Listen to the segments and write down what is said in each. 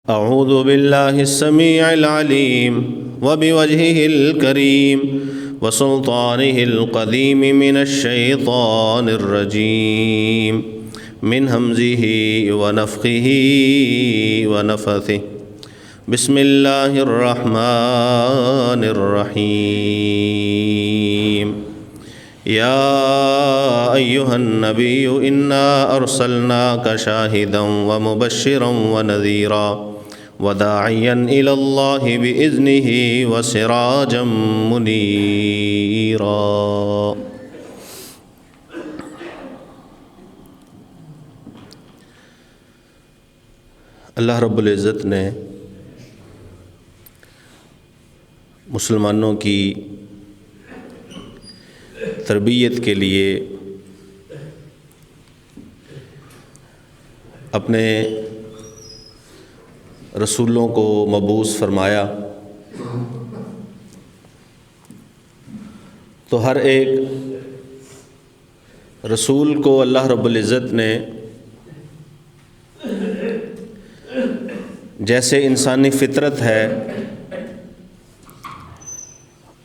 اعوذ باللہ السمیع العلیم وبوجہہ الکریم وسلطانہ القدیم من الشیطان الرجیم من ہمزہ ونفخہ ونفثہ بسم اللہ الرحمن الرحیم یا ایہا النبی انا ارسلناک شاہدا ومبشرا ونذیرا وداعیا الی اللہ بإذنہ وسراجا منیرا۔ اللہ رب العزت نے مسلمانوں کی تربیت کے لیے اپنے رسولوں کو مبعوث فرمایا، تو ہر ایک رسول کو اللہ رب العزت نے جیسے انسانی فطرت ہے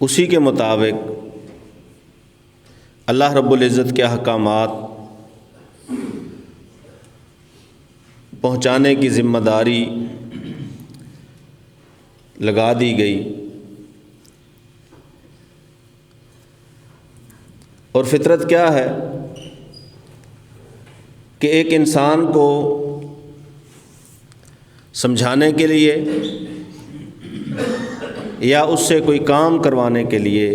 اسی کے مطابق اللہ رب العزت کے احکامات پہنچانے کی ذمہ داری لگا دی گئی، اور فطرت کیا ہے کہ ایک انسان کو سمجھانے کے لیے یا اس سے کوئی کام کروانے کے لیے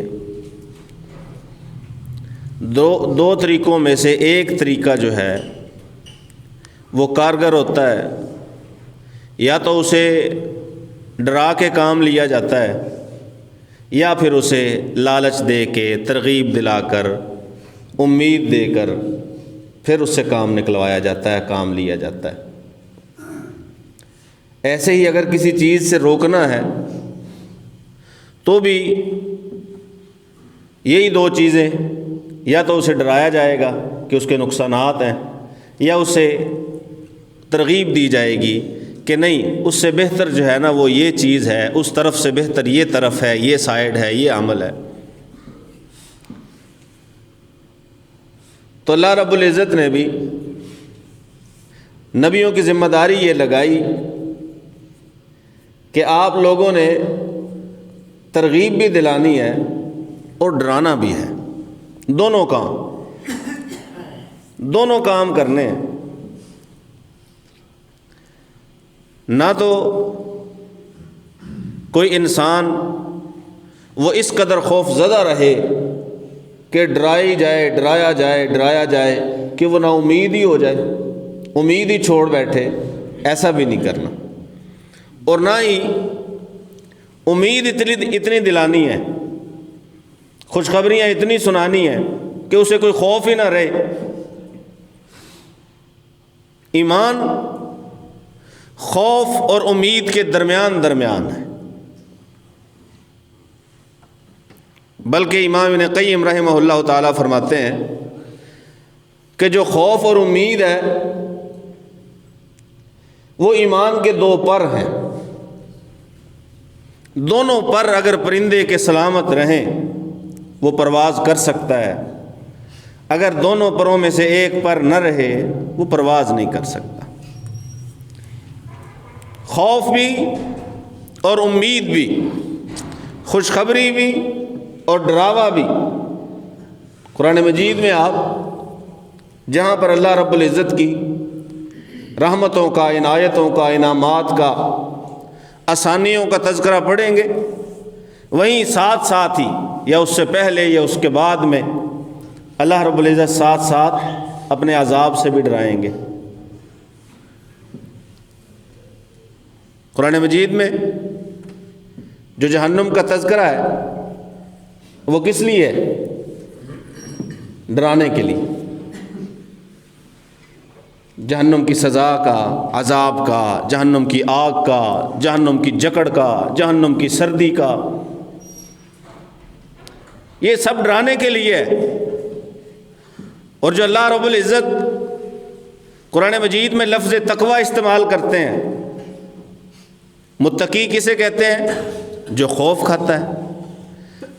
دو طریقوں میں سے ایک طریقہ جو ہے وہ کارگر ہوتا ہے، یا تو اسے ڈرا کے کام لیا جاتا ہے یا پھر اسے لالچ دے کے ترغیب دلا کر امید دے کر پھر اس سے کام نکلوایا جاتا ہے، کام لیا جاتا ہے۔ ایسے ہی اگر کسی چیز سے روکنا ہے تو بھی یہی دو چیزیں، یا تو اسے ڈرایا جائے گا کہ اس کے نقصانات ہیں، یا اسے ترغیب دی جائے گی کہ نہیں، اس سے بہتر جو ہے نا وہ یہ چیز ہے، اس طرف سے بہتر یہ طرف ہے، یہ سائیڈ ہے، یہ عمل ہے۔ تو اللہ رب العزت نے بھی نبیوں کی ذمہ داری یہ لگائی کہ آپ لوگوں نے ترغیب بھی دلانی ہے اور ڈرانا بھی ہے، دونوں کام کرنے ہیں۔ نہ تو کوئی انسان وہ اس قدر خوف زدہ رہے کہ ڈرایا جائے کہ وہ نا امید ہی ہو جائے، امید ہی چھوڑ بیٹھے، ایسا بھی نہیں کرنا، اور نہ ہی امید اتنی دلانی ہے، خوشخبریاں اتنی سنانی ہیں کہ اسے کوئی خوف ہی نہ رہے۔ ایمان خوف اور امید کے درمیان ہے، بلکہ امام ابن قیم رحمہ اللہ تعالیٰ فرماتے ہیں کہ جو خوف اور امید ہے وہ ایمان کے دو پر ہیں، دونوں پر اگر پرندے کے سلامت رہیں وہ پرواز کر سکتا ہے، اگر دونوں پروں میں سے ایک پر نہ رہے وہ پرواز نہیں کر سکتا۔ خوف بھی اور امید بھی، خوشخبری بھی اور ڈراوا بھی۔ قرآن مجید میں آپ جہاں پر اللہ رب العزت کی رحمتوں کا، عنایتوں کا، انعامات کا، آسانیوں کا تذکرہ پڑھیں گے، وہیں ساتھ ہی یا اس سے پہلے یا اس کے بعد میں اللہ رب العزت ساتھ اپنے عذاب سے بھی ڈرائیں گے۔ قرآن مجید میں جو جہنم کا تذکرہ ہے وہ کس لیے ہے؟ ڈرانے کے لیے، جہنم کی سزا کا، عذاب کا، جہنم کی آگ کا، جہنم کی جکڑ کا، جہنم کی سردی کا، یہ سب ڈرانے کے لیے ہے۔ اور جو اللہ رب العزت قرآن مجید میں لفظ تقوی استعمال کرتے ہیں متقی کسے کہتے ہیں؟ جو خوف کھاتا ہے،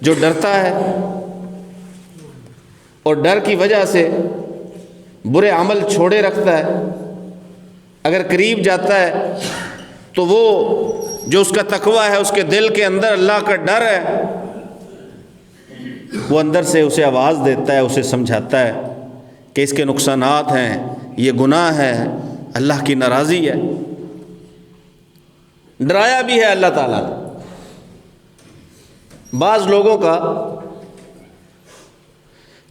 جو ڈرتا ہے اور ڈر کی وجہ سے برے عمل چھوڑے رکھتا ہے۔ اگر قریب جاتا ہے تو وہ جو اس کا تقویٰ ہے، اس کے دل کے اندر اللہ کا ڈر ہے، وہ اندر سے اسے آواز دیتا ہے، اسے سمجھاتا ہے کہ اس کے نقصانات ہیں، یہ گناہ ہے، اللہ کی ناراضی ہے۔ ڈرایا بھی ہے اللہ تعالیٰ نے۔ بعض لوگوں کا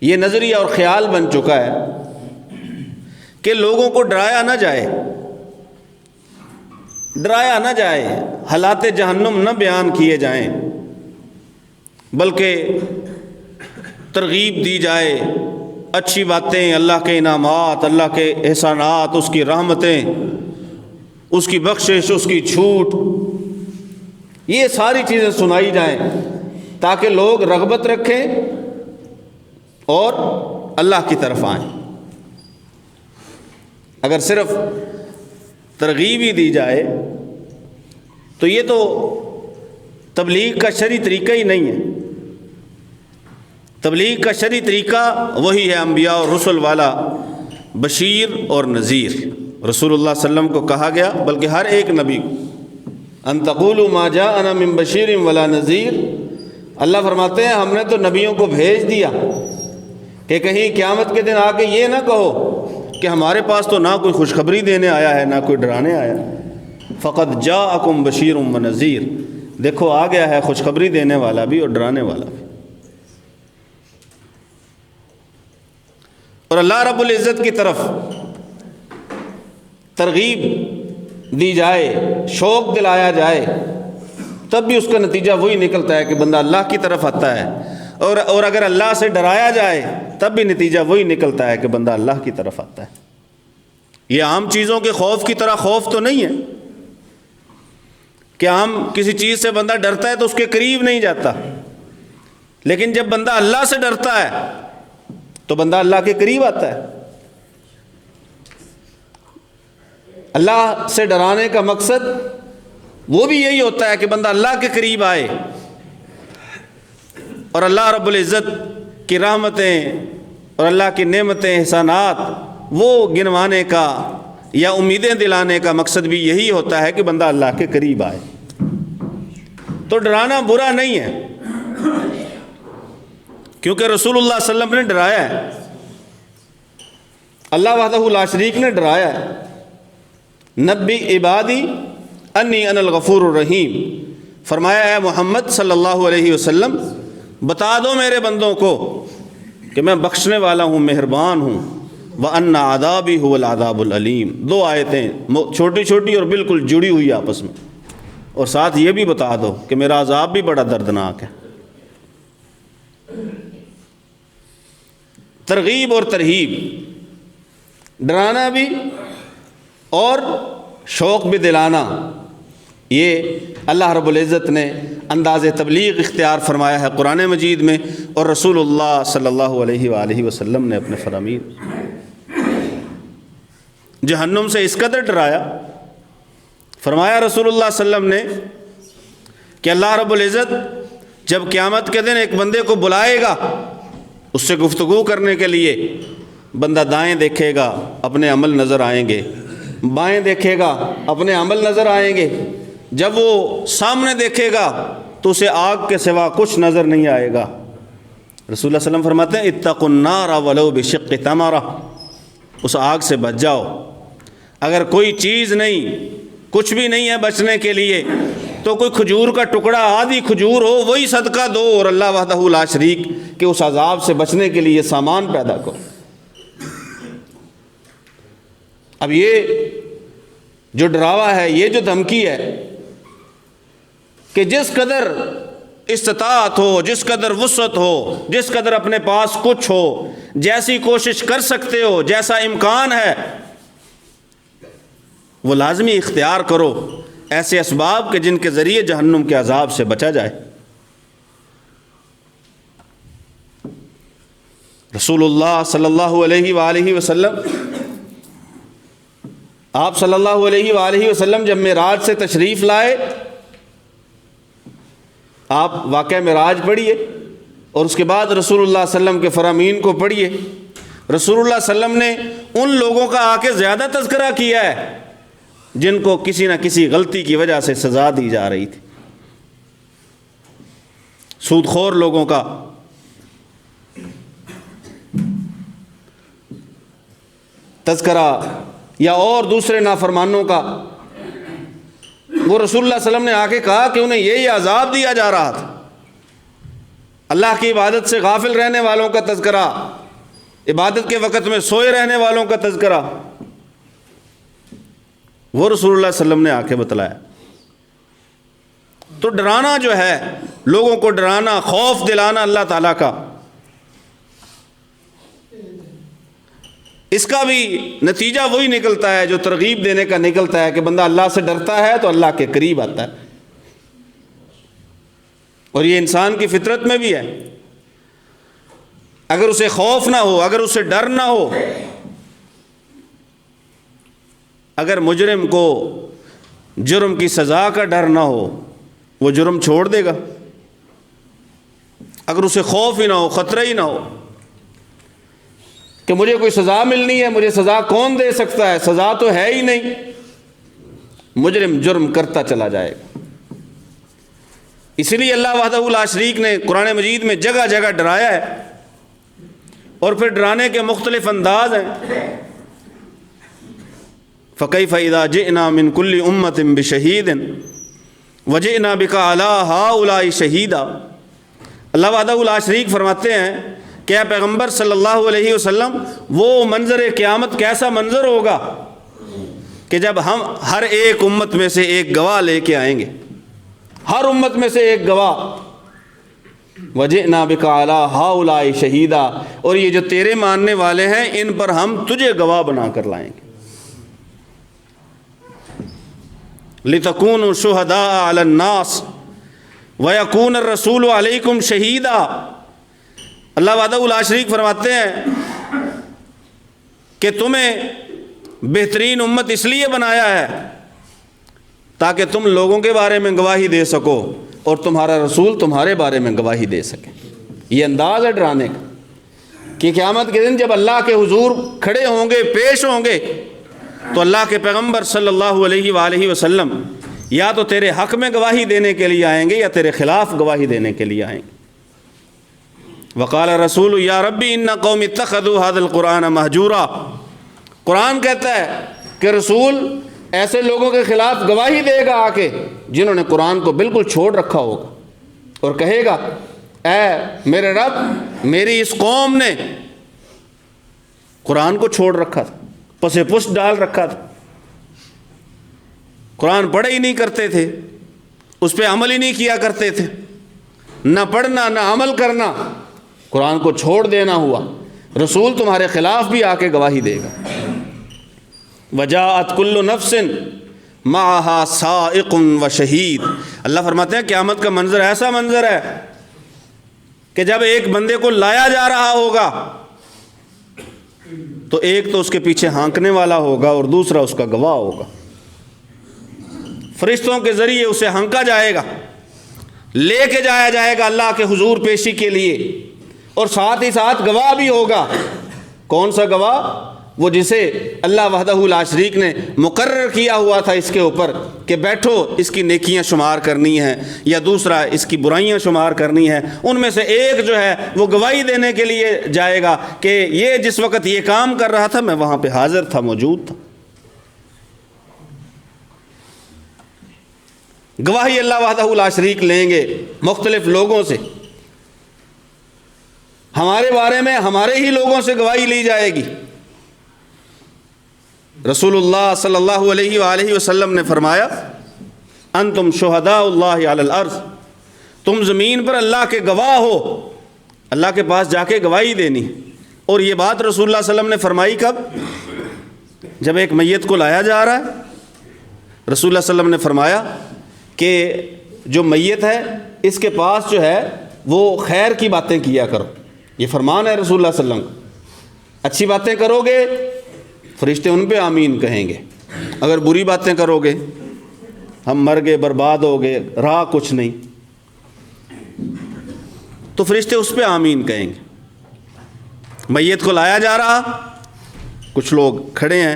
یہ نظریہ اور خیال بن چکا ہے کہ لوگوں کو ڈرایا نہ جائے، ڈرایا نہ جائے، حالات جہنم نہ بیان کیے جائیں، بلکہ ترغیب دی جائے، اچھی باتیں، اللہ کے انعامات، اللہ کے احسانات، اس کی رحمتیں، اس کی بخشش، اس کی چھوٹ، یہ ساری چیزیں سنائی جائیں تاکہ لوگ رغبت رکھیں اور اللہ کی طرف آئیں۔ اگر صرف ترغیب ہی دی جائے تو یہ تو تبلیغ کا شرعی طریقہ ہی نہیں ہے۔ تبلیغ کا شرعی طریقہ وہی ہے انبیاء اور رسل والا، بشیر اور نذیر۔ رسول اللہ صلی اللہ علیہ وسلم کو کہا گیا، بلکہ ہر ایک نبی کو، ان تقولوا ما جاءنا من بشیر ولا نذیر۔ اللہ فرماتے ہیں ہم نے تو نبیوں کو بھیج دیا کہ کہیں قیامت کے دن آ کے یہ نہ کہو کہ ہمارے پاس تو نہ کوئی خوشخبری دینے آیا ہے، نہ کوئی ڈرانے آیا ہے۔ فقد جاءکم بشیر و نذیر، دیکھو آ گیا ہے خوشخبری دینے والا بھی اور ڈرانے والا بھی۔ اور اللہ رب العزت کی طرف ترغیب دی جائے، شوق دلایا جائے، تب بھی اس کا نتیجہ وہی نکلتا ہے کہ بندہ اللہ کی طرف آتا ہے، اور اگر اللہ سے ڈرایا جائے تب بھی نتیجہ وہی نکلتا ہے کہ بندہ اللہ کی طرف آتا ہے۔ یہ عام چیزوں کے خوف کی طرح خوف تو نہیں ہے کہ عام کسی چیز سے بندہ ڈرتا ہے تو اس کے قریب نہیں جاتا، لیکن جب بندہ اللہ سے ڈرتا ہے تو بندہ اللہ کے قریب آتا ہے۔ اللہ سے ڈرانے کا مقصد وہ بھی یہی ہوتا ہے کہ بندہ اللہ کے قریب آئے اور اللہ رب العزت کی رحمتیں اور اللہ کی نعمتیں، احسانات وہ گنوانے کا یا امیدیں دلانے کا مقصد بھی یہی ہوتا ہے کہ بندہ اللہ کے قریب آئے۔ تو ڈرانا برا نہیں ہے، کیونکہ رسول اللہ صلی اللہ علیہ وسلم نے ڈرایا ہے، اللہ وحدہ لا شریک نے ڈرایا ہے۔ نبی عبادی انی انا الغفور الرحیم، فرمایا ہے محمد صلی اللہ علیہ وسلم بتا دو میرے بندوں کو کہ میں بخشنے والا ہوں، مہربان ہوں، وَأَنَّ عَذَابِي هُوَ الْعَذَابُ الْأَلِيمُ۔ دو آیتیں چھوٹی چھوٹی اور بالکل جڑی ہوئی آپس میں، اور ساتھ یہ بھی بتا دو کہ میرا عذاب بھی بڑا دردناک ہے۔ ترغیب اور ترہیب، ڈرانا بھی اور شوق بھی دلانا، یہ اللہ رب العزت نے انداز تبلیغ اختیار فرمایا ہے قرآن مجید میں، اور رسول اللہ صلی اللہ علیہ وآلہ وسلم نے اپنے فرامین جہنم سے اس قدر ڈرایا۔ فرمایا رسول اللہ صلی اللہ علیہ وسلم نے کہ اللہ رب العزت جب قیامت کے دن ایک بندے کو بلائے گا اس سے گفتگو کرنے کے لیے، بندہ دائیں دیکھے گا اپنے عمل نظر آئیں گے، بائیں دیکھے گا اپنے عمل نظر آئیں گے، جب وہ سامنے دیکھے گا تو اسے آگ کے سوا کچھ نظر نہیں آئے گا۔ رسول اللہ صلی اللہ علیہ وسلم فرماتے ہیں اتقوا النار ولو بشق تمرہ، اس آگ سے بچ جاؤ، اگر کوئی چیز نہیں، کچھ بھی نہیں ہے بچنے کے لیے تو کوئی کھجور کا ٹکڑا، آدھی کھجور ہو، وہی صدقہ دو، اور اللہ وحدہ لا شریک کہ اس عذاب سے بچنے کے لیے سامان پیدا کرو۔ اب یہ جو ڈراوا ہے، یہ جو دھمکی ہے کہ جس قدر استطاعت ہو، جس قدر وسعت ہو، جس قدر اپنے پاس کچھ ہو، جیسی کوشش کر سکتے ہو، جیسا امکان ہے، وہ لازمی اختیار کرو ایسے اسباب کہ جن کے ذریعے جہنم کے عذاب سے بچا جائے۔ رسول اللہ صلی اللہ علیہ وآلہ وسلم آپ صلی اللہ علیہ وآلہ وسلم جب معراج سے تشریف لائے، آپ واقعہ معراج پڑھیے اور اس کے بعد رسول اللہ صلی اللہ علیہ وسلم کے فرامین کو پڑھیے۔ رسول اللہ صلی اللہ علیہ وسلم نے ان لوگوں کا آ کے زیادہ تذکرہ کیا ہے جن کو کسی نہ کسی غلطی کی وجہ سے سزا دی جا رہی تھی۔ سود خور لوگوں کا، تذکرہ، یا اور دوسرے نافرمانوں کا، وہ رسول اللہ صلی اللہ علیہ وسلم نے آ کے کہا کہ انہیں یہی عذاب دیا جا رہا تھا۔ اللہ کی عبادت سے غافل رہنے والوں کا تذکرہ، عبادت کے وقت میں سوئے رہنے والوں کا تذکرہ، وہ رسول اللہ صلی اللہ علیہ وسلم نے آ کے بتلایا۔ تو ڈرانا جو ہے، لوگوں کو ڈرانا، خوف دلانا اللہ تعالیٰ کا، اس کا بھی نتیجہ وہی نکلتا ہے جو ترغیب دینے کا نکلتا ہے کہ بندہ اللہ سے ڈرتا ہے تو اللہ کے قریب آتا ہے۔ اور یہ انسان کی فطرت میں بھی ہے۔ اگر اسے خوف نہ ہو، اگر اسے ڈر نہ ہو، اگر مجرم کو جرم کی سزا کا ڈر نہ ہو، وہ جرم چھوڑ دے گا۔ اگر اسے خوف ہی نہ ہو، خطرہ ہی نہ ہو کہ مجھے کوئی سزا ملنی ہے، مجھے سزا کون دے سکتا ہے، سزا تو ہے ہی نہیں، مجرم جرم کرتا چلا جائے گا۔ اس لیے اللہ وحدہ لا شریک نے قرآن مجید میں جگہ جگہ ڈرایا ہے، اور پھر ڈرانے کے مختلف انداز ہیں۔ فَكَيْفَ إِذَا جِئْنَا مِن كُلِّ أُمَّةٍ بِشَهِيدٍ وَجِئْنَا بِكَ عَلَىٰ هَٰؤُلَاءِ شَهِيدًا۔ اللہ وحدہ لا شریک فرماتے ہیں کہ اے پیغمبر صلی اللہ علیہ وسلم، وہ منظر قیامت کیسا منظر ہوگا کہ جب ہم ہر ایک امت میں سے ایک گواہ لے کے آئیں گے، ہر امت میں سے ایک گواہ۔ وَجِئْنَا بِكَ عَلَىٰ هَٰؤُلَاءِ شَهِيدًا، اور یہ جو تیرے ماننے والے ہیں ان پر ہم تجھے گواہ بنا کر لائیں گے۔ لِتَكُونُوا شُهَدَاءَ عَلَى النَّاسِ وَيَكُونَ الرَّسُولُ عَلَيْكُمْ شَهِيدًا۔ اللہ وحدہ لا شریک فرماتے ہیں کہ تمہیں بہترین امت اس لیے بنایا ہے تاکہ تم لوگوں کے بارے میں گواہی دے سکو اور تمہارا رسول تمہارے بارے میں گواہی دے سکے۔ یہ انداز ہے ڈرانے کا کہ قیامت کے دن جب اللہ کے حضور کھڑے ہوں گے، پیش ہوں گے، تو اللہ کے پیغمبر صلی اللہ علیہ وآلہ وسلم یا تو تیرے حق میں گواہی دینے کے لیے آئیں گے یا تیرے خلاف گواہی دینے کے لیے آئیں گے۔ وقال رسول یا ربی ان قوم اتخذوا هذا القرآن مہجورا۔ قرآن کہتا ہے کہ رسول ایسے لوگوں کے خلاف گواہی دے گا آ کے جنہوں نے قرآن کو بالکل چھوڑ رکھا ہوگا، اور کہے گا اے میرے رب، میری اس قوم نے قرآن کو چھوڑ رکھا تھا، پسے پس ڈال رکھا تھا، قرآن پڑھے ہی نہیں کرتے تھے، اس پہ عمل ہی نہیں کیا کرتے تھے، نہ پڑھنا نہ عمل کرنا، قرآن کو چھوڑ دینا ہوا۔ رسول تمہارے خلاف بھی آ کے گواہی دے گا۔ وجاءت کل نفس معها سائق و شہید۔ اللہ فرماتے ہیں قیامت کا منظر ایسا منظر ہے کہ جب ایک بندے کو لایا جا رہا ہوگا تو ایک تو اس کے پیچھے ہانکنے والا ہوگا اور دوسرا اس کا گواہ ہوگا۔ فرشتوں کے ذریعے اسے ہانکا جائے گا، لے کے جایا جائے گا اللہ کے حضور پیشی کے لیے، اور ساتھ ہی ساتھ گواہ بھی ہوگا۔ کون سا گواہ؟ وہ جسے اللہ وحدہ لا شریک نے مقرر کیا ہوا تھا اس کے اوپر کہ بیٹھو اس کی نیکیاں شمار کرنی ہیں یا دوسرا اس کی برائیاں شمار کرنی ہیں۔ ان میں سے ایک جو ہے وہ گواہی دینے کے لیے جائے گا کہ یہ جس وقت یہ کام کر رہا تھا میں وہاں پہ حاضر تھا، موجود تھا۔ گواہی اللہ وحدہ لا شریک لیں گے مختلف لوگوں سے، ہمارے بارے میں ہمارے ہی لوگوں سے گواہی لی جائے گی۔ رسول اللہ صلی اللہ علیہ وآلہ وسلم نے فرمایا انتم شہداء اللہ علی الارض، تم زمین پر اللہ کے گواہ ہو، اللہ کے پاس جا کے گواہی دینی۔ اور یہ بات رسول اللہ صلی اللہ علیہ وسلم نے فرمائی کب؟ جب ایک میت کو لایا جا رہا ہے، رسول اللہ صلی اللہ علیہ وسلم نے فرمایا کہ جو میت ہے اس کے پاس جو ہے وہ خیر کی باتیں کیا کرو۔ یہ فرمان ہے رسول اللہ صلی اللہ علیہ وسلم کا، اچھی باتیں کرو گے فرشتے ان پہ آمین کہیں گے، اگر بری باتیں کرو گے ہم مر گئے برباد ہو گئے رہا کچھ نہیں، تو فرشتے اس پہ آمین کہیں گے۔ میت کو لایا جا رہا، کچھ لوگ کھڑے ہیں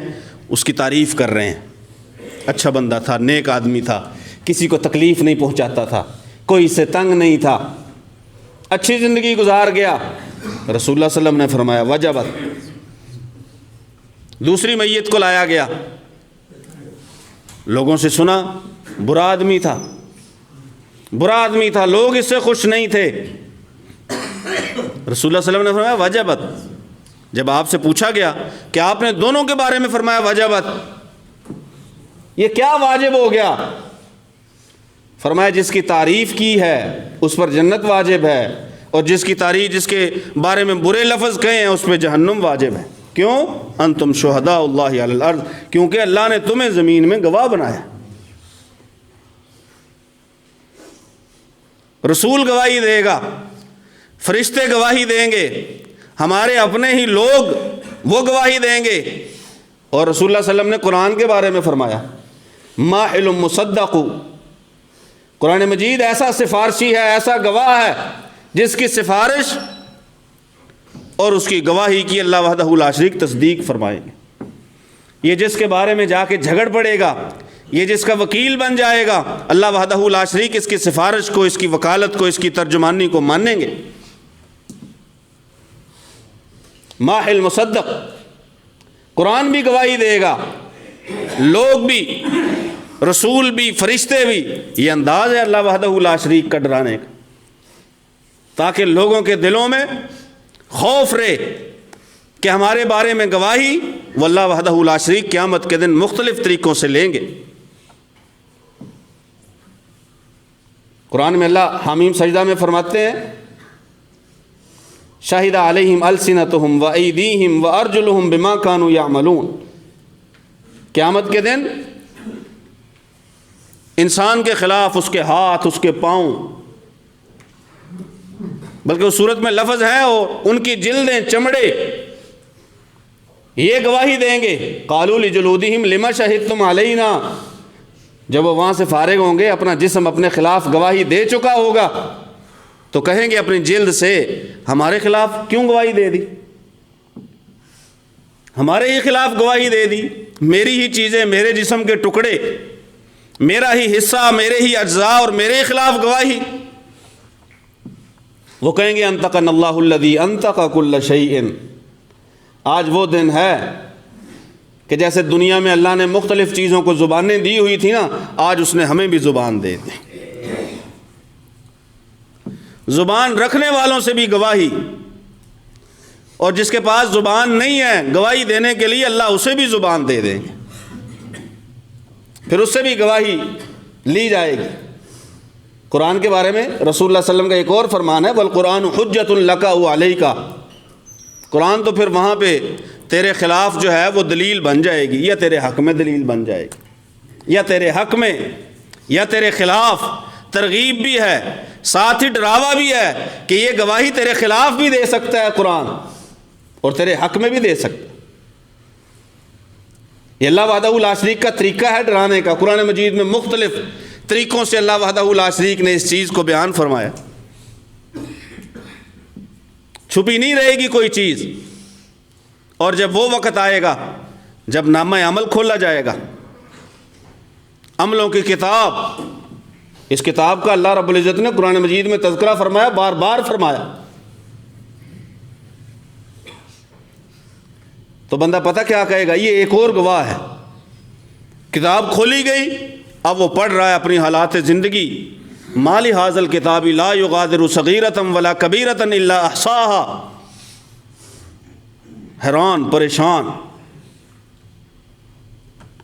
اس کی تعریف کر رہے ہیں، اچھا بندہ تھا، نیک آدمی تھا، کسی کو تکلیف نہیں پہنچاتا تھا، کوئی سے تنگ نہیں تھا، اچھی زندگی گزار گیا۔ رسول اللہ صلی اللہ علیہ وسلم نے فرمایا وجبت۔ دوسری میت کو لایا گیا، لوگوں سے سنا برا آدمی تھا، برا آدمی تھا، لوگ اس سے خوش نہیں تھے۔ رسول اللہ صلی اللہ علیہ وسلم نے فرمایا وجبت۔ جب آپ سے پوچھا گیا کہ آپ نے دونوں کے بارے میں فرمایا وجبت، یہ کیا واجب ہو گیا؟ فرمایا جس کی تعریف کی ہے اس پر جنت واجب ہے، اور جس کی تعریف، جس کے بارے میں برے لفظ کہے ہیں اس پہ جہنم واجب ہے۔ کیوں؟ انتم شہداء اللہ علی الارض، کیونکہ اللہ نے تمہیں زمین میں گواہ بنایا۔ رسول گواہی دے گا، فرشتے گواہی دیں گے، ہمارے اپنے ہی لوگ وہ گواہی دیں گے۔ اور رسول اللہ صلی اللہ علیہ وسلم نے قرآن کے بارے میں فرمایا ماحل مصدق، قرآن مجید ایسا سفارشی ہے، ایسا گواہ ہے جس کی سفارش اور اس کی گواہی کی اللہ وحدہ لا شریک تصدیق فرمائیں گے۔ یہ جس کے بارے میں جا کے جھگڑ پڑے گا، یہ جس کا وکیل بن جائے گا، اللہ وحدہ لا شریک اس کی سفارش کو، اس کی وکالت کو، اس کی ترجمانی کو مانیں گے۔ ماحل مصدق، قرآن بھی گواہی دے گا، لوگ بھی، رسول بھی، فرشتے بھی۔ یہ انداز ہے اللہ وحدہ لا شریک کا ڈرانے کا، تاکہ لوگوں کے دلوں میں خوف رہے کہ ہمارے بارے میں گواہی وہ اللہ وحدہ لا شریک قیامت کے دن مختلف طریقوں سے لیں گے۔ قرآن میں اللہ حمیم سجدہ میں فرماتے ہیں شاہد علیہم السنتہم وایدیہم وارجلہم بما کانوا یعملون۔ قیامت کے دن انسان کے خلاف اس کے ہاتھ، اس کے پاؤں، بلکہ اس صورت میں لفظ ہے اور ان کی جلدیں، چمڑے، یہ گواہی دیں گے۔ قالوا لجلودہم لما شہدتم علینا، جب وہ وہاں سے فارغ ہوں گے، اپنا جسم اپنے خلاف گواہی دے چکا ہوگا، تو کہیں گے اپنی جلد سے ہمارے خلاف کیوں گواہی دے دی، ہمارے ہی خلاف گواہی دے دی، میری ہی چیزیں، میرے جسم کے ٹکڑے، میرا ہی حصہ، میرے ہی اجزاء اور میرے خلاف گواہی۔ وہ کہیں گے انطقنا اللہ الذی انطق کل شیء۔ آج وہ دن ہے کہ جیسے دنیا میں اللہ نے مختلف چیزوں کو زبانیں دی ہوئی تھی نا، آج اس نے ہمیں بھی زبان دے دی۔ زبان رکھنے والوں سے بھی گواہی، اور جس کے پاس زبان نہیں ہے گواہی دینے کے لیے، اللہ اسے بھی زبان دے دیں گے، پھر اس سے بھی گواہی لی جائے گی۔ قرآن کے بارے میں رسول اللہ صلی اللہ علیہ وسلم کا ایک اور فرمان ہے والقرآن حجۃ لک و علیک۔ قرآن تو پھر وہاں پہ تیرے خلاف جو ہے وہ دلیل بن جائے گی، یا تیرے حق میں دلیل بن جائے گی، یا تیرے حق میں یا تیرے خلاف ترغیب بھی ہے، ساتھ ہی ڈراوا بھی ہے کہ یہ گواہی تیرے خلاف بھی دے سکتا ہے قرآن، اور تیرے حق میں بھی دے سکتا ہے۔ یہ اللہ وحدہ لا شریک کا طریقہ ہے ڈرانے کا۔ قرآن مجید میں مختلف طریقوں سے اللہ وحدہ لا شریک نے اس چیز کو بیان فرمایا۔ چھپی نہیں رہے گی کوئی چیز، اور جب وہ وقت آئے گا جب نامہ عمل کھولا جائے گا، عملوں کی کتاب، اس کتاب کا اللہ رب العزت نے قرآن مجید میں تذکرہ فرمایا، بار بار فرمایا، تو بندہ پتہ کیا کہے گا، یہ ایک اور گواہ ہے۔ کتاب کھولی گئی، اب وہ پڑھ رہا ہے اپنی حالات زندگی، مالی حاظ الکتاب لا یغادر صغیرۃ ولا کبیرۃ الا احصاها، حیران پریشان،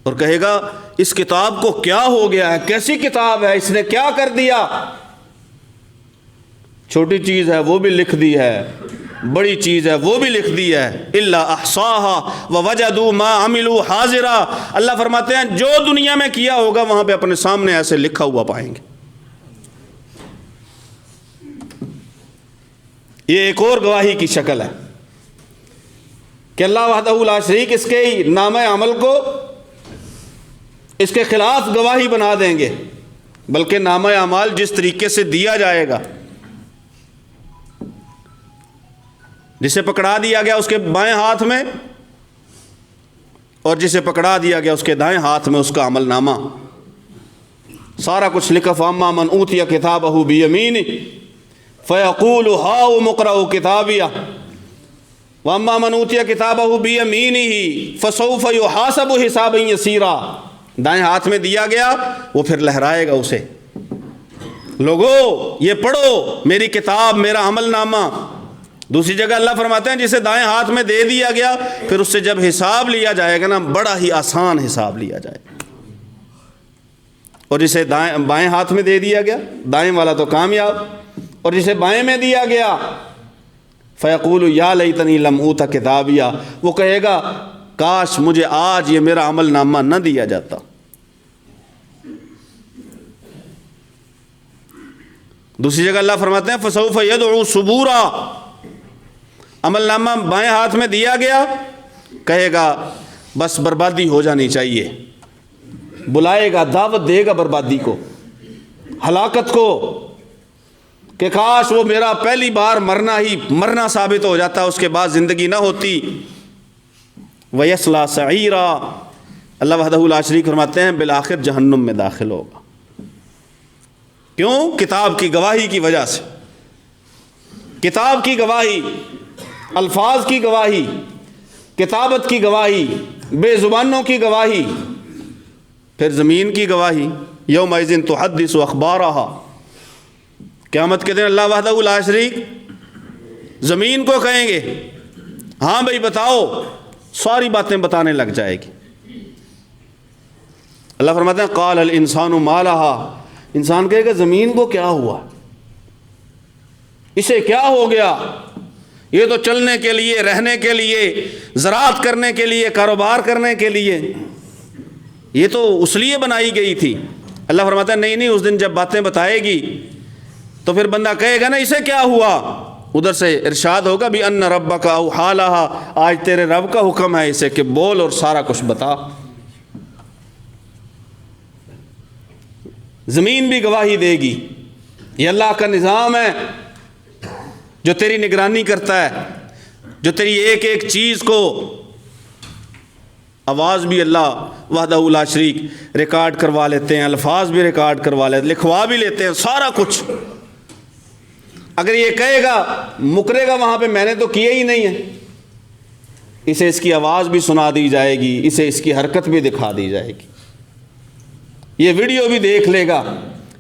اور کہے گا اس کتاب کو کیا ہو گیا ہے، کیسی کتاب ہے، اس نے کیا کر دیا۔ چھوٹی چیز ہے وہ بھی لکھ دی ہے، بڑی چیز ہے وہ بھی لکھ دی ہے، الا احصاها ووجدوا ما عملوا حاضرا۔ اللہ فرماتے ہیں جو دنیا میں کیا ہوگا وہاں پہ اپنے سامنے ایسے لکھا ہوا پائیں گے۔ یہ ایک اور گواہی کی شکل ہے کہ اللہ وحدہ لا شریک اس کے نامہ عمل کو اس کے خلاف گواہی بنا دیں گے، بلکہ نامہ اعمال جس طریقے سے دیا جائے گا، جسے پکڑا دیا گیا اس کے بائیں ہاتھ میں اور جسے پکڑا دیا گیا اس کے دائیں ہاتھ میں اس کا عمل نامہ سارا کچھ لکھا۔ فاما من اوتی کتابہ بیمینہ فیقول ہاؤم اقرؤوا کتابیہ واما من اوتی کتابہ بیمینہ فسوف یحاسب حسابا یسیرا۔ دائیں ہاتھ میں دیا گیا، وہ پھر لہرائے گا اسے، لوگو یہ پڑھو میری کتاب، میرا عمل نامہ۔ دوسری جگہ اللہ فرماتے ہیں جسے دائیں ہاتھ میں دے دیا گیا پھر اس سے جب حساب لیا جائے گا نا، بڑا ہی آسان حساب لیا جائے گا، اور جسے بائیں ہاتھ میں دے دیا گیا، دائیں والا تو کامیاب، اور جسے بائیں میں دیا گیا فیقول یا لیتنی لم اوت کتابیہ، وہ کہے گا کاش مجھے آج یہ میرا عمل نامہ نہ دیا جاتا۔ دوسری جگہ اللہ فرماتے ہیں فسوف یدعو ثبورا، عمل نامہ بائیں ہاتھ میں دیا گیا، کہے گا بس بربادی ہو جانی چاہیے، بلائے گا، دعوت دے گا بربادی کو، ہلاکت کو، کہ کاش وہ میرا پہلی بار مرنا ثابت ہو جاتا، اس کے بعد زندگی نہ ہوتی۔ وَيَصْلَىٰ سَعِيرًا، اللہ وحدہ لا شریک فرماتے ہیں بالآخر جہنم میں داخل ہوگا۔ کیوں؟ کتاب کی گواہی کی وجہ سے، کتاب کی گواہی، الفاظ کی گواہی، کتابت کی گواہی، بے زبانوں کی گواہی، پھر زمین کی گواہی۔ یومئذ تحدث اخبارها، قیامت کے دن اللہ وحدہ لا شریک زمین کو کہیں گے ہاں بھائی بتاؤ، ساری باتیں بتانے لگ جائے گی۔ اللہ فرماتے ہیں قال الانسان ما لها، انسان کہے گا زمین کو کیا ہوا، اسے کیا ہو گیا، یہ تو چلنے کے لیے، رہنے کے لیے، زراعت کرنے کے لیے، کاروبار کرنے کے لیے، یہ تو اس لیے بنائی گئی تھی۔ اللہ فرماتا ہے نہیں، اس دن جب باتیں بتائے گی تو پھر بندہ کہے گا نا اسے کیا ہوا، ادھر سے ارشاد ہوگا بھی ان ربک اوحی لہا، آج تیرے رب کا حکم ہے اسے کہ بول اور سارا کچھ بتا۔ زمین بھی گواہی دے گی، یہ اللہ کا نظام ہے جو تیری نگرانی کرتا ہے، جو تیری ایک ایک چیز کو، آواز بھی اللہ وحدہ لا شریک ریکارڈ کروا لیتے ہیں، الفاظ بھی ریکارڈ کروا لیتے ہیں، لکھوا بھی لیتے ہیں، سارا کچھ۔ اگر یہ کہے گا مکرے گا وہاں پہ میں نے تو کیا ہی نہیں ہے، اسے اس کی آواز بھی سنا دی جائے گی، اسے اس کی حرکت بھی دکھا دی جائے گی، یہ ویڈیو بھی دیکھ لے گا،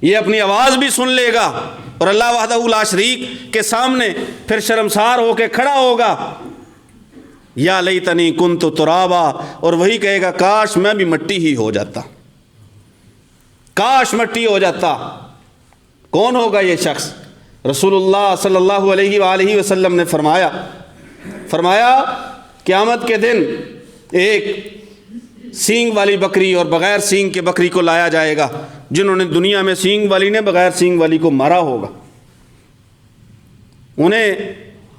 یہ اپنی آواز بھی سن لے گا، اور اللہ وحدہ لا شریک کے سامنے پھر شرمسار ہو کے کھڑا ہوگا، یا لیتنی کنت ترابا، اور وہی کہے گا کاش میں بھی مٹی ہی ہو جاتا، کاش مٹی ہو جاتا۔ کون ہوگا یہ شخص؟ رسول اللہ صلی اللہ علیہ وآلہ وسلم نے فرمایا قیامت کے دن ایک سینگ والی بکری اور بغیر سینگ کے بکری کو لایا جائے گا، جنہوں نے دنیا میں سینگ والی نے بغیر سینگ والی کو مارا ہوگا، انہیں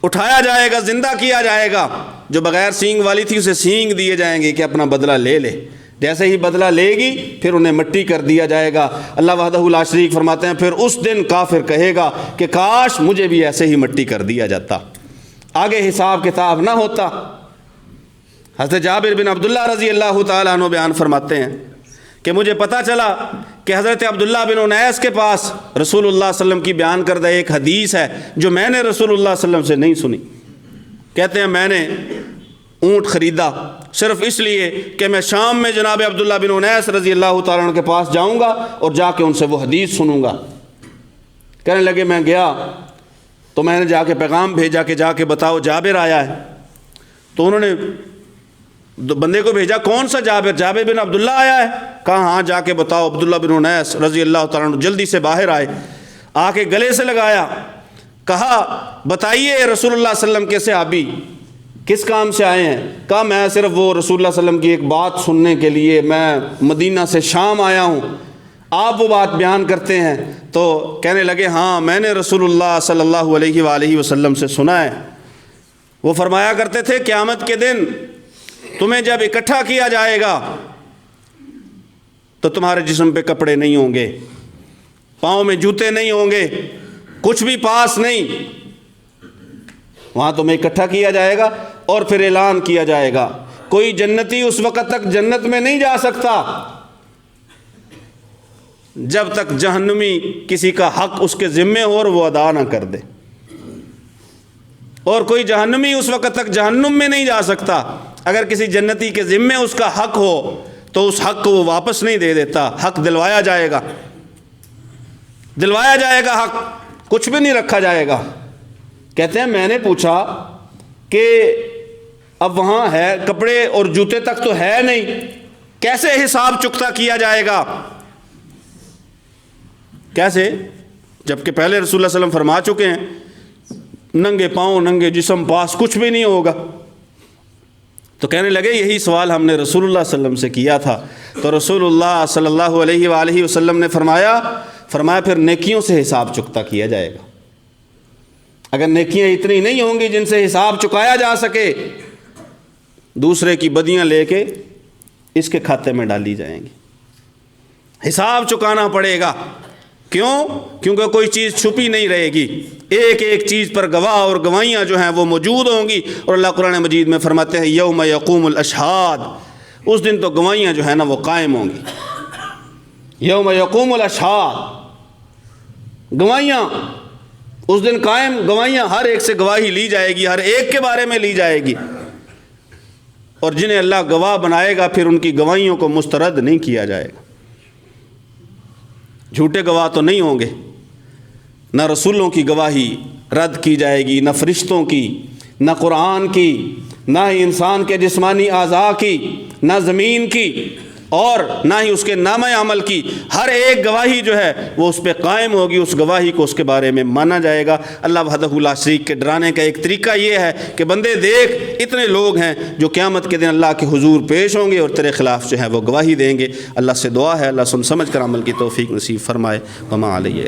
اٹھایا جائے گا، زندہ کیا جائے گا۔ جو بغیر سینگ والی تھی اسے سینگ دیے جائیں گے کہ اپنا بدلہ لے لے، جیسے ہی بدلہ لے گی پھر انہیں مٹی کر دیا جائے گا۔ اللہ وحدہ لا شریک فرماتے ہیں پھر اس دن کافر کہے گا کہ کاش مجھے بھی ایسے ہی مٹی کر دیا جاتا، آگے حساب کتاب نہ ہوتا۔ حضرت جابر بن عبداللہ رضی اللہ تعالیٰ عنہ بیان فرماتے ہیں کہ مجھے پتہ چلا کہ حضرت عبداللہ بن انیس کے پاس رسول اللہ صلی اللہ علیہ وسلم کی بیان کردہ ایک حدیث ہے جو میں نے رسول اللہ صلی اللہ علیہ وسلم سے نہیں سنی۔ کہتے ہیں میں نے اونٹ خریدا صرف اس لیے کہ میں شام میں جناب عبداللہ بن انیس رضی اللہ تعالیٰ عنہ کے پاس جاؤں گا اور جا کے ان سے وہ حدیث سنوں گا۔ کہنے لگے میں گیا تو میں نے جا کے پیغام بھیجا کہ جا کے بتاؤ جابر آیا ہے، تو انہوں نے بندے کو بھیجا کون سا جابر؟ جابر بن عبداللہ آیا ہے؟ کہا ہاں جا کے بتاؤ۔ عبداللہ بن انیس رضی اللہ تعالیٰ عنہ جلدی سے باہر آئے، آ کے گلے سے لگایا، کہا بتائیے رسول اللہ صلی اللہ علیہ وسلم کے صحابی کس کام سے آئے ہیں؟ کہا میں صرف وہ رسول اللہ صلی اللہ علیہ وسلم کی ایک بات سننے کے لیے میں مدینہ سے شام آیا ہوں، آپ وہ بات بیان کرتے ہیں؟ تو کہنے لگے ہاں میں نے رسول اللہ صلی اللہ علیہ وآلہ وسلم سے سنا ہے، وہ فرمایا کرتے تھے قیامت کے دن تمہیں جب اکٹھا کیا جائے گا تو تمہارے جسم پہ کپڑے نہیں ہوں گے، پاؤں میں جوتے نہیں ہوں گے، کچھ بھی پاس نہیں، وہاں تمہیں اکٹھا کیا جائے گا اور پھر اعلان کیا جائے گا کوئی جنتی اس وقت تک جنت میں نہیں جا سکتا جب تک جہنمی کسی کا حق اس کے ذمے ہو اور وہ ادا نہ کر دے، اور کوئی جہنمی اس وقت تک جہنم میں نہیں جا سکتا اگر کسی جنتی کے ذمے اس کا حق ہو تو اس حق کو وہ واپس نہیں دے دیتا، حق دلوایا جائے گا، دلوایا جائے گا، حق کچھ بھی نہیں رکھا جائے گا۔ کہتے ہیں میں نے پوچھا کہ اب وہاں ہے کپڑے اور جوتے تک تو ہے نہیں، کیسے حساب چکتا کیا جائے گا؟ کیسے؟ جبکہ پہلے رسول اللہ صلی اللہ علیہ وسلم فرما چکے ہیں ننگے پاؤں ننگے جسم پاس کچھ بھی نہیں ہوگا۔ تو کہنے لگے یہی سوال ہم نے رسول اللہ صلی اللہ علیہ وسلم سے کیا تھا، تو رسول اللہ صلی اللہ علیہ وآلہ وسلم نے فرمایا پھر نیکیوں سے حساب چکتا کیا جائے گا۔ اگر نیکیاں اتنی نہیں ہوں گی جن سے حساب چکایا جا سکے، دوسرے کی بدیاں لے کے اس کے کھاتے میں ڈالی جائیں گی، حساب چکانا پڑے گا۔ کیوں؟ کیونکہ کوئی چیز چھپی نہیں رہے گی، ایک ایک چیز پر گواہ اور گواہیاں جو ہیں وہ موجود ہوں گی، اور اللہ قرآن مجید میں فرماتے ہیں یوم یقوم الاشہاد، اس دن تو گواہیاں جو ہیں نا وہ قائم ہوں گی۔ یوم یقوم الاشہاد، گواہیاں اس دن قائم، گواہیاں ہر ایک سے گواہی لی جائے گی، ہر ایک کے بارے میں لی جائے گی، اور جنہیں اللہ گواہ بنائے گا پھر ان کی گواہیوں کو مسترد نہیں کیا جائے گا۔ جھوٹے گواہ تو نہیں ہوں گے، نہ رسولوں کی گواہی رد کی جائے گی، نہ فرشتوں کی، نہ قرآن کی، نہ ہی انسان کے جسمانی اعضاء کی، نہ زمین کی، اور نہ ہی اس کے نامہ عمل کی۔ ہر ایک گواہی جو ہے وہ اس پہ قائم ہوگی، اس گواہی کو اس کے بارے میں مانا جائے گا۔ اللہ وحدہ لا شریک کے ڈرانے کا ایک طریقہ یہ ہے کہ بندے دیکھ اتنے لوگ ہیں جو قیامت کے دن اللہ کے حضور پیش ہوں گے اور تیرے خلاف جو ہے وہ گواہی دیں گے۔ اللہ سے دعا ہے اللہ سن سمجھ کر عمل کی توفیق نصیب فرمائے۔ وما علیہ